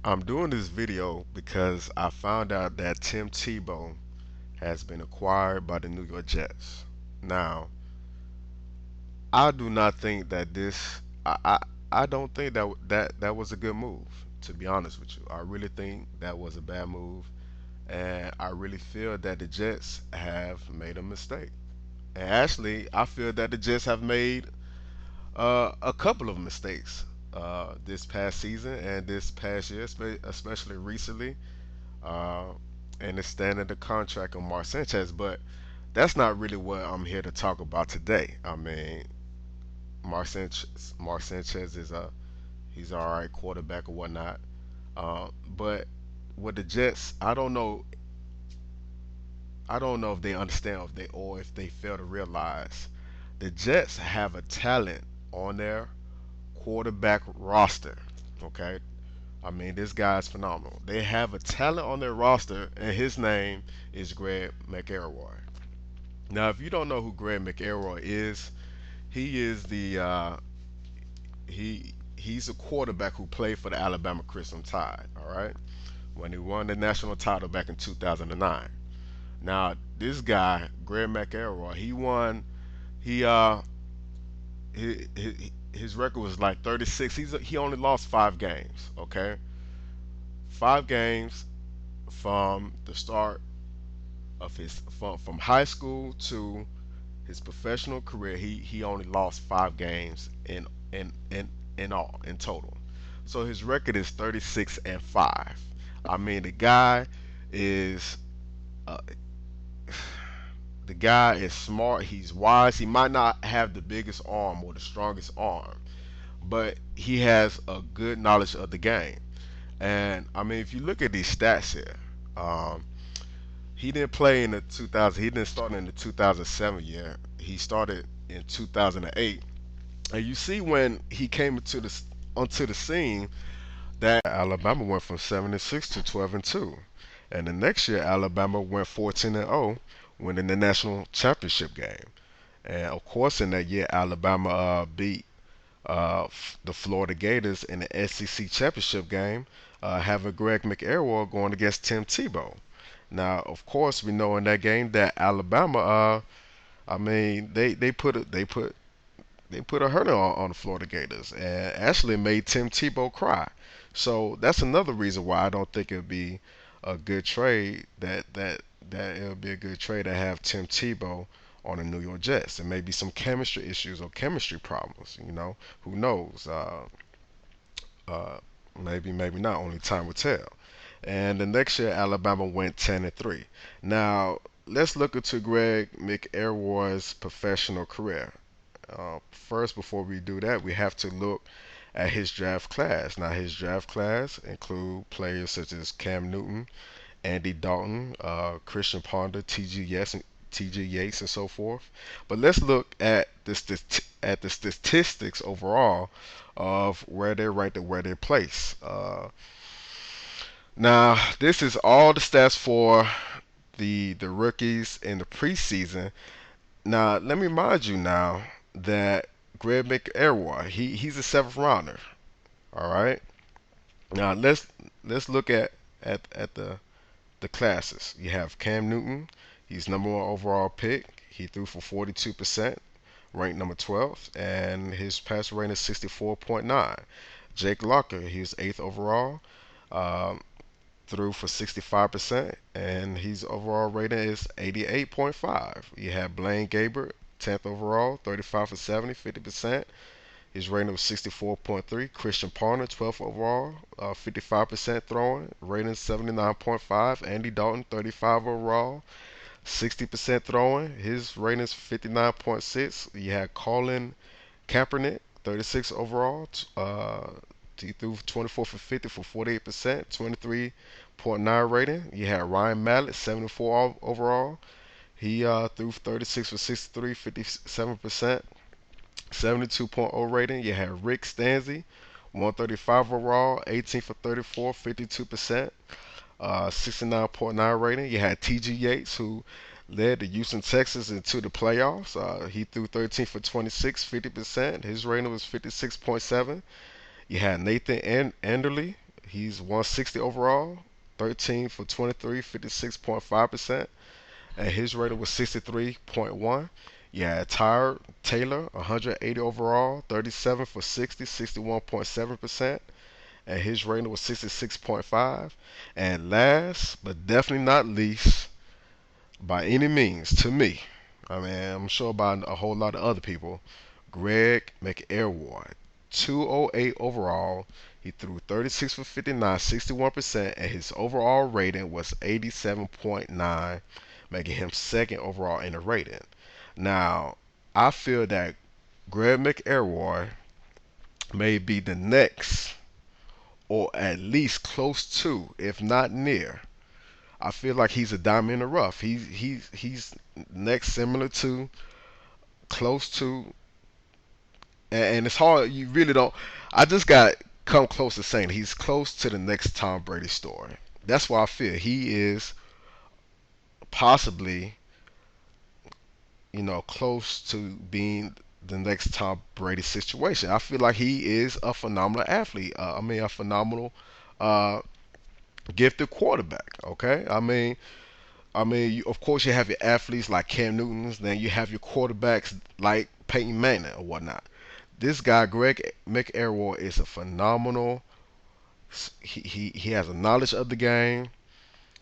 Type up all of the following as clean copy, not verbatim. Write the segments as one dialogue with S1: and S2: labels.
S1: I'm doing this video because I found out that Tim Tebow has been acquired by the New York Jets. Now, I do not think that this I don't think that was a good move, to be honest with you. I really think that was a bad move, and I really feel that the Jets have made a mistake. And actually, I feel that the Jets have made a couple of mistakes this past season and this past year, especially recently, uh, and extending the contract on Mark Sanchez. But that's not really what I'm here to talk about today. I mean, Mark Sanchez is he's all right quarterback or whatnot. But with the Jets, I don't know if they understand if they fail to realize the Jets have a talent on their quarterback roster. Okay, I mean, this guy's phenomenal. They have a talent on their roster, and his name is Greg McElroy. Now, if you don't know who Greg McElroy is, he is he's a quarterback who played for the Alabama Crimson Tide. All right, when he won the national title back in 2009. Now, this guy, Greg McElroy, he won. He his record was like 36. He only lost 5 games. Okay, 5 games from the start of his from high school to his professional career. He only lost 5 games in all in total. So his record is 36-5. I mean, is uh, the guy is smart. He's wise. He might not have the biggest arm or the strongest arm, but he has a good knowledge of the game. And I mean, if you look at these stats here, um, he didn't play in the 2000. He didn't start in the 2007 year. He started in 2008. And you see when he came onto the scene that Alabama went from 7-6 to 12-2, and the next year Alabama went 14-0, winning the national championship game. And of course, in that year Alabama beat the Florida Gators in the SEC championship game, having Greg McElroy going against Tim Tebow. Now, of course, we know in that game that Alabama, I mean, they put a hurting on the Florida Gators and actually made Tim Tebow cry. So that's another reason why I don't think it would be a good trade that it would be a good trade to have Tim Tebow on the New York Jets. And maybe some chemistry issues or chemistry problems. Who knows? Uh, maybe not. Only time will tell. And the next year, Alabama went 10-3. Now, let's look into Greg McElroy's professional career. First, before we do that, we have to look at his draft class. Now, his draft class include players such as Cam Newton, Andy Dalton, Christian Ponder, T.J. Yates, and so forth. But let's look at the statistics overall of where they're ranked and where they're placed. Now, this is all the stats for the rookies in the preseason. Now, let me remind you now that Greg McElroy, he's a seventh rounder. All right. Now let's look at the classes. You have Cam Newton. He's number 1 overall pick. He threw for 42%, ranked number 12th, and his passer rating is 64.9. Jake Locker, he was 8th overall. Um, Threw for 65%, and his overall rating is 88.5. You have Blaine Gabbert, 10th overall, 35 for 70, 50%. His rating was 64.3. Christian Ponder, 12th overall, 55% throwing, rating 79.5. Andy Dalton, 35 overall, 60% throwing. His rating is 59.6. You had Colin Kaepernick, 36 overall, he threw 24 for 50 for 48%, 23.9 rating. You had Ryan Mallett, 74 overall. He threw 36 for 63, 57%, 72.0 rating. You had Rick Stanzi, 135 overall, 18 for 34, 52%, 69.9 rating. You had T.J. Yates, who led the Houston Texans into the playoffs. He threw 13 for 26, 50%. His rating was 56.7. You had Nathan Anderley. He's 160 overall, 13 for 23, 56.5%, and his rating was 63.1. Yeah, Tyler Taylor, 180 overall, 37 for 60, 61.7%, and his rating was 66.5. And last but definitely not least, by any means, to me, I mean, I'm sure by a whole lot of other people, Greg McElroy, 208 overall. He threw 36 for 59, 61%, and his overall rating was 87.9, making him second overall in the rating. Now, I feel that Greg McElroy may be the next, or at least close to, if not near. I feel like he's a diamond in the rough. He's next, similar to, close to, and it's hard. You really don't. I just got come close to saying he's close to the next Tom Brady story. That's why I feel he is possibly, close to being the next Tom Brady situation. I feel like he is a phenomenal athlete. A phenomenal, uh, gifted quarterback. Okay, of course, you have your athletes like Cam Newton's, then you have your quarterbacks like Peyton Manning or whatnot. This guy, Greg McElroy, is a phenomenal. He has a knowledge of the game.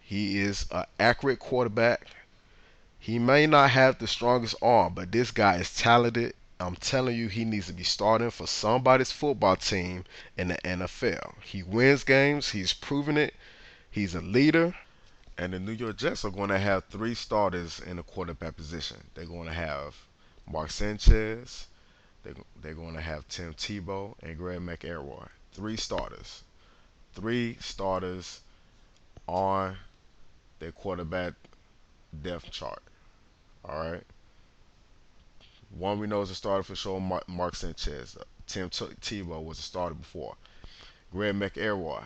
S1: He is an accurate quarterback. He may not have the strongest arm, but this guy is talented. I'm telling you, he needs to be starting for somebody's football team in the NFL. He wins games. He's proven it. He's a leader. And the New York Jets are going to have three starters in the quarterback position. They're going to have Mark Sanchez. They're going to have Tim Tebow and Greg McElroy. Three starters. Three starters on their quarterback depth chart. All right. One we know is a starter for sure, Mark Sanchez. Tim Tebow was a starter before. Greg McElroy,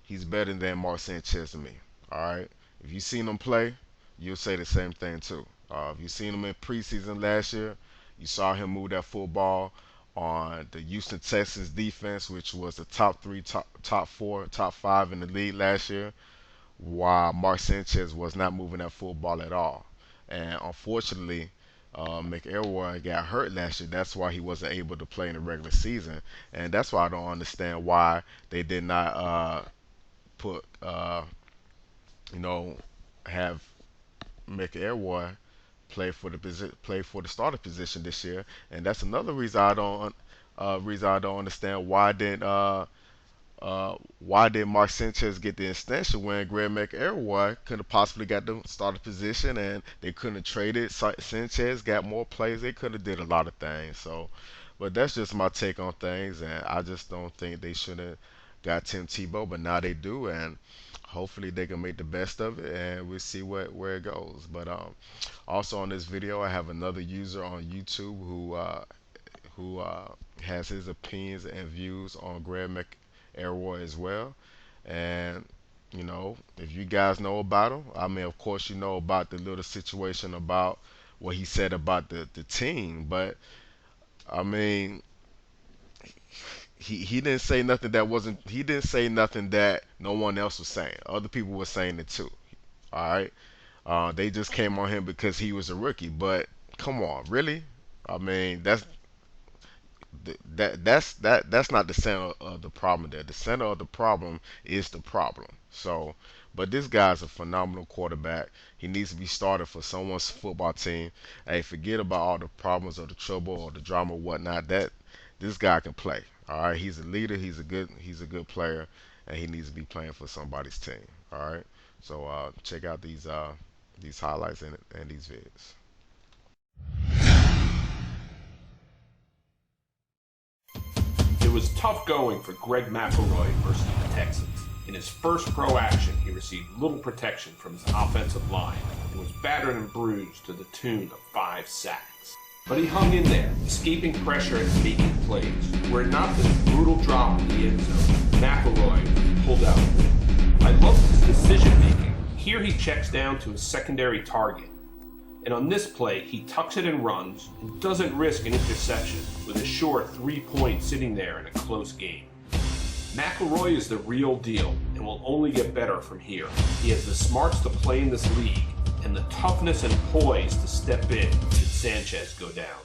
S1: he's better than Mark Sanchez to me. All right. If you've seen him play, you'll say the same thing too. If you've seen him in preseason last year, you saw him move that football on the Houston Texans defense, which was the top three, top four, top five in the league last year, while Mark Sanchez was not moving that football at all. And unfortunately, McElroy got hurt last year. That's why he wasn't able to play in the regular season, and that's why I don't understand why they did not put have McElroy play for the starter position this year. And that's another reason I don't understand why did Mark Sanchez get the extension when Greg McElroy could have possibly got the starter position, and they couldn't have traded Sanchez, got more plays. They could have did a lot of things. So, but that's just my take on things, and I just don't think they should have got Tim Tebow, but now they do, and hopefully they can make the best of it, and we'll see where it goes. But also on this video, I have another user on YouTube who has his opinions and views on Greg McElroy as well. And if you guys know about him, I mean, of course you know about the little situation about what he said about the team, but I mean, he didn't say nothing that wasn't he didn't say nothing that no one else was saying. Other people were saying it too. All right, they just came on him because he was a rookie. But come on, really? I mean, that's not the center of the problem there. The center of the problem is the problem. So, but this guy's a phenomenal quarterback. He needs to be started for someone's football team. Hey, forget about all the problems or the trouble or the drama or whatnot. That this guy can play. All right, he's a leader. He's a good player, and he needs to be playing for somebody's team. All right, so check out these highlights and these vids.
S2: It was tough going for Greg McElroy versus the Texans. In his first pro action, he received little protection from his offensive line and was battered and bruised to the tune of 5 sacks. But he hung in there, escaping pressure and making plays. Were it not for the brutal drop in the end zone, McElroy pulled out. I love his decision making. Here he checks down to his secondary target. And on this play, he tucks it and runs and doesn't risk an interception with a short 3 points sitting there in a close game. McElroy is the real deal and will only get better from here. He has the smarts to play in this league and the toughness and poise to step in should Sanchez go down.